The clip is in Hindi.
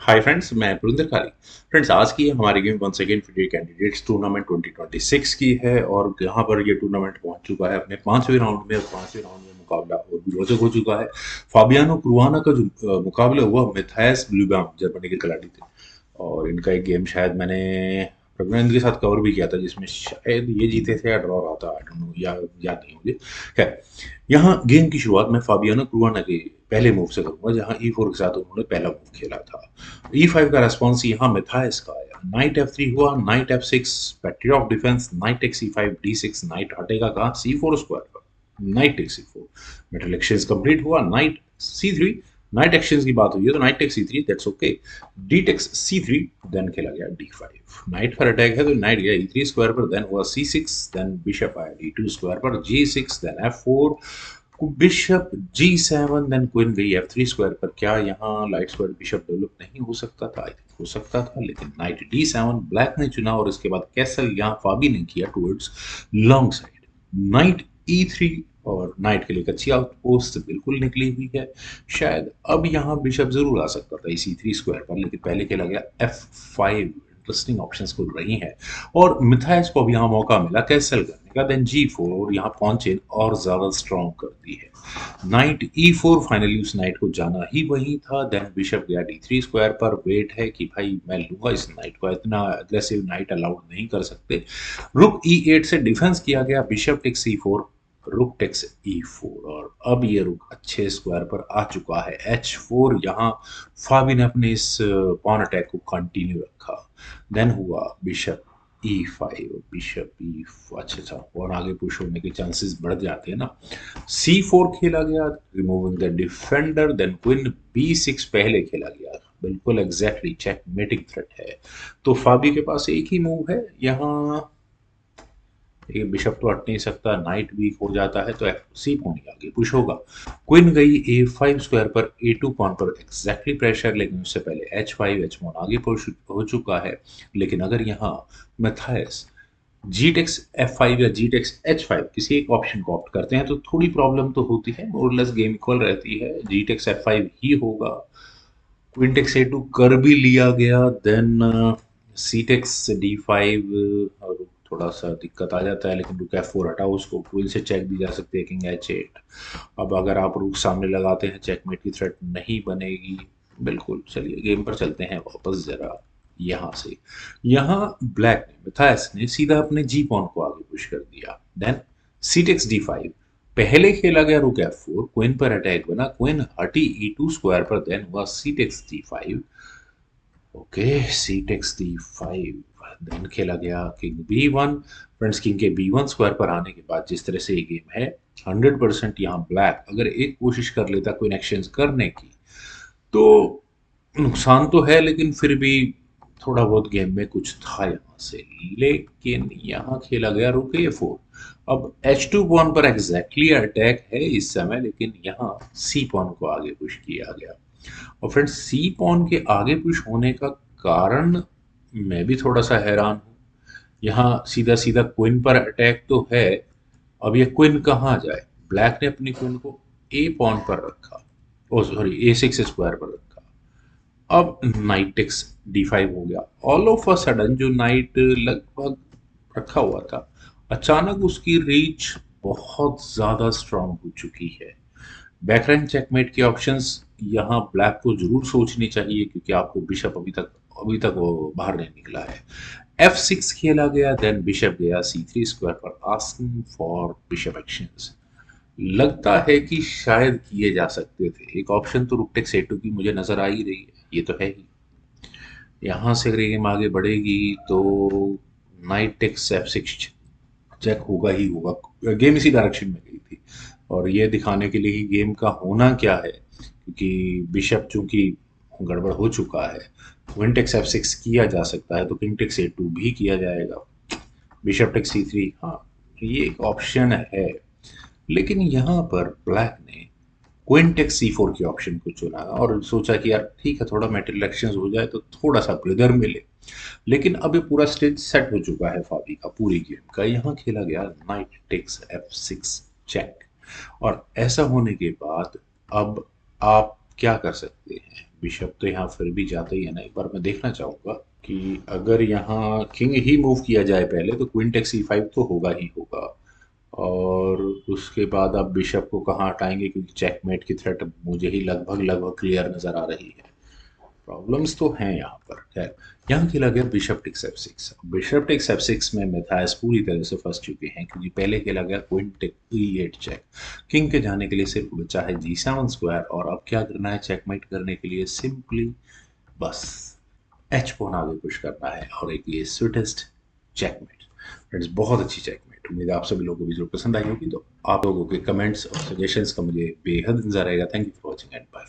हाय फ्रेंड्स, मैं पुरिंदर खाली। फ्रेंड्स, आज की हमारी game once again FIDE candidates tournament 2026 की है और यहाँ पर ये टूर्नामेंट पहुंच चुका है अपने पांचवें राउंड में। और पांचवें राउंड में मुकाबला और भी रोचक हो चुका है। फाबियानो क्रुआना का जो मुकाबला हुआ, मैथायस ब्लूबाम जर्मनी के खिलाड़ी थे। और इनका एक गेम शायद मैंने प्रज्ञानंद के साथ कवर भी किया था, जिसमें शायद ये जीते थे या ड्रॉ रहा था, आई डोंट नो, या याद नहीं मुझे। खैर, यहाँ गेम की शुरुआत मैं फाबियानो क्रुआना के पहले मूव से करूंगा, जहां E4 के साथ उन्होंने पहला मूव खेला था। E5 का रेस्पॉन्स यहाँ मिथाइस का आया। नाइट F3 हुआ, knight F6, Petroff defence, knight takes E5 D6, knight हटेगा कहाँ, C4 स्क्वायर पर, knight takes C4। Metal exchange complete हुआ, नाइट C3। नाइट एक्सचेंज की बात हुई है तो knight takes C3, that's okay. D takes C3, then खेला गया D5। नाइट पर अटैक है तो नाइट गया E3 स्क्वायर पर, देन हुआ C6, देन बिशप आया D2 स्क्वायर पर, G6, then F4, bishop G7, then queen गई F3 स्क्वायर पर। क्या यहाँ लाइट स्क्वायर बिशप डेवलप नहीं हो सकता था? आई थिंक हो सकता था, लेकिन नाइट D7 ब्लैक ने चुना और इसके बाद कैसल यहाँ फाबी ने किया towards long side. Night E3, और नाइट के लिए एक अच्छी आउटपोस्ट बिल्कुल निकली हुई है। शायद अब यहाँ बिशप जरूर आ सकता था इसी थ्री स्क्वायर पर, लेकिन पहले खेला गया F5। इंटरेस्टिंग ऑप्शंस खुल रही हैं और मिथाइस को भी यहाँ मौका मिला कैसल करने का। देन G4, और यहाँ पॉन चेन और ज्यादा स्ट्रॉन्ग कर दी है। नाइट E4, फाइनली उस नाइट को जाना ही वही था। देन बिशप गया D3 स्क्वायर पर। वेट है कि भाई मैं लूंगा इस नाइट को, इतना अग्रेसिव नाइट अलाउड नहीं कर सकते। रुक E8 से डिफेंस किया गया, bishop takes C4, rook takes E4, और अब ये रुक अच्छे स्क्वायर पर आ चुका है H4। यहाँ फाबी ने अपने इस पॉन अटैक को कंटिन्यू रखा। देन हुआ बिशप E5, बिशप E, अच्छा अच्छा, और आगे पुश होने के चांसेस बढ़ जाते हैं ना। C4 खेला गया, removing the defender. Then queen B6 पहले खेला गया, बिल्कुल एग्जैक्टली चेकमेटिंग थ्रेट है। तो फाबी के पास एक ही मूव है यहाँ। ये बिशप तो हट नहीं सकता, नाइट वीक हो जाता है तो सी पॉन ही आगे पुश होगा। क्वीन गई A5 स्क्वायर पर, A2 पॉन पर एग्जैक्टली प्रेशर, लेकिन उससे पहले H5, H1 आगे पुश हो चुका है। लेकिन अगर यहाँ मैथायस जी टेक्स F5 या जी टेक्स H5 किसी एक ऑप्शन को ऑप्ट करते हैं तो थोड़ी प्रॉब्लम तो होती है, मोरलेस गेम इक्वल रहती है। जी टेक्स F5 ही होगा। क्वीन टेक्स A2 कर भी लिया गया। देन सी टेक्स D5, और थोड़ा सा दिक्कत आ जाता है, लेकिन रुक F4 हटाओ, उसको क्वीन से चेक दी जा सकती है, किंग H8। अब अगर आप रुक सामने लगाते हैं, चेकमेट की थ्रेट नहीं बनेगी। बिल्कुल, चलिए गेम पर चलते हैं वापस जरा। यहाँ से यहाँ ब्लैक ने, मिथाइस ने सीधा अपने जी पॉन को आगे पुश कर दिया। देन सी टेक्स D5, पहले खेला गया रुक F4, क्वीन पर अटैक बना, क्वीन हटी E2 स्क्वायर पर, देन हुआ सी टेक्स D5। ओके, सी टेक्स D5, देन खेला गया किंग B1। फ्रेंड्स, किंग के B1 स्क्वायर पर आने के बाद जिस तरह से ये गेम है, 100% यहाँ ब्लैक अगर एक कोशिश कर लेता क्वीन एक्सचेंज करने की तो नुकसान तो है, लेकिन फिर भी थोड़ा बहुत गेम में कुछ था यहाँ से। लेकिन यहाँ खेला गया रुक A4। अब H2 पॉन पर एग्जैक्टली अटैक है इस समय, लेकिन यहाँ सी पॉन को आगे पुश किया गया। और फ्रेंड्स, सी पॉन के आगे पुश होने का कारण मैं भी थोड़ा सा हैरान हूँ। यहाँ सीधा सीधा क्वीन पर अटैक तो है। अब ये क्वीन कहाँ जाए? ब्लैक ने अपनी क्वीन को ए पॉन पर रखा, ओ सॉरी A6 स्क्वायर पर रखा। अब नाइट टेक्स D5 हो गया। ऑल ऑफ अ सडन जो नाइट लगभग रखा हुआ था, अचानक उसकी रीच बहुत ज्यादा स्ट्रांग हो चुकी है। बैकरैंक चेकमेट के ऑप्शंस यहाँ ब्लैक को जरूर सोचनी चाहिए, क्योंकि आपको बिशप अभी तक वो बाहर नहीं निकला है। F6 खेला गया, देन बिशप गया C3 स्क्वायर पर, आस्किंग फॉर बिशप एक्शंस। लगता है कि शायद किए जा सकते थे। एक ऑप्शन तो रुक टेक्स A2 की मुझे नजर आ ही रही है, ये तो है ही। यहाँ से अगर ये गेम आगे बढ़ेगी तो नाइट टेक्स F6 चेक होगा ही होगा। गेम इसी डायरेक्शन में गई थी, और ये दिखाने के लिए कि गेम का होना क्या है, क्योंकि बिशप चूंकि गड़बड़ हो चुका है। क्वीन टेक्स F6 किया जा सकता है तो किंग टेक्स A2 भी किया जाएगा। बिशप टेक्स C3, हाँ, ये एक ऑप्शन है। लेकिन यहाँ पर ब्लैक ने क्वीन टेक्स C4 के ऑप्शन को चुना और सोचा कि यार ठीक है, थोड़ा मेटेरियल एक्सचेंज हो जाए तो थोड़ा सा ब्रिदर मिले। लेकिन अब ये पूरा स्टेज सेट हो चुका है फाबी का पूरी गेम का। यहाँ खेला गया नाइट टेक्स F6 चेक। और ऐसा होने के बाद अब आप क्या कर सकते हैं? बिशप तो यहाँ फिर भी जाता ही है ना। एक बार मैं देखना चाहूंगा कि अगर यहाँ किंग ही मूव किया जाए पहले तो क्वीन टेक C5 तो होगा ही होगा, और उसके बाद आप बिशप को कहाँ हटाएंगे, क्योंकि चेकमेट की थ्रेट मुझे ही लगभग लगभग क्लियर नजर आ रही है। प्रॉब्लम्स तो हैं यहाँ पर। खैर, यहाँ खेला गया bishop takes F6। Bishop takes F6 में मैथायस पूरी तरह से फंस चुके हैं, क्योंकि पहले खेला गया queen take E8 check. King के जाने के लिए सिर्फ बचा है G7 स्क्वायर, और अब क्या करना है चेकमेट करने के लिए, सिंपली बस एच पॉन आगे पुश करना है, और एक ये स्वीटेस्ट चेकमेट। फ्रेंड्स, बहुत अच्छी चेकमेट। उम्मीद है आप सभी लोगों को वीडियो पसंद आई होगी। तो आप लोगों के कमेंट्स और सजेशंस का मुझे बेहद इंतजार रहेगा। Thank you for watching and bye.